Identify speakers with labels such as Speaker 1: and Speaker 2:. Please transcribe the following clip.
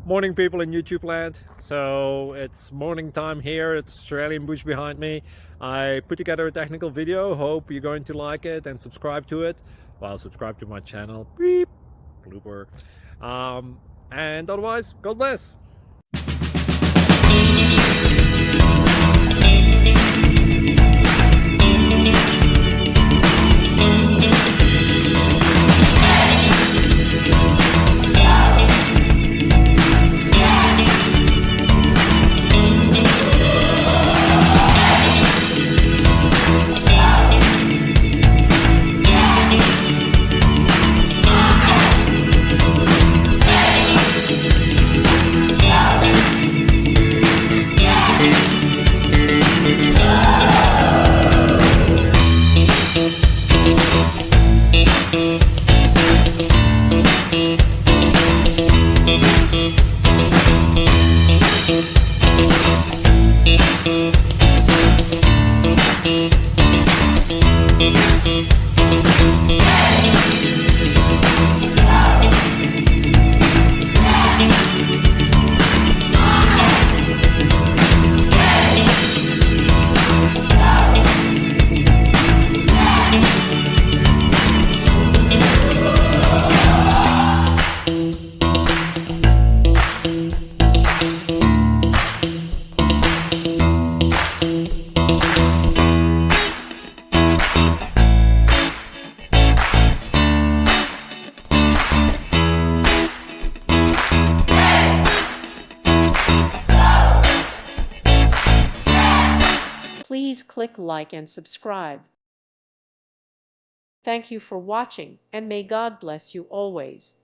Speaker 1: Morning, people in YouTube land. So it's morning time here. It's Australian bush behind me. I put together a technical video. Hope you're going to like it and subscribe to it. Well, subscribe to my channel. Beep. Blooper. And otherwise, God bless.
Speaker 2: Please click like and subscribe. Thank you for watching, and may God bless you always.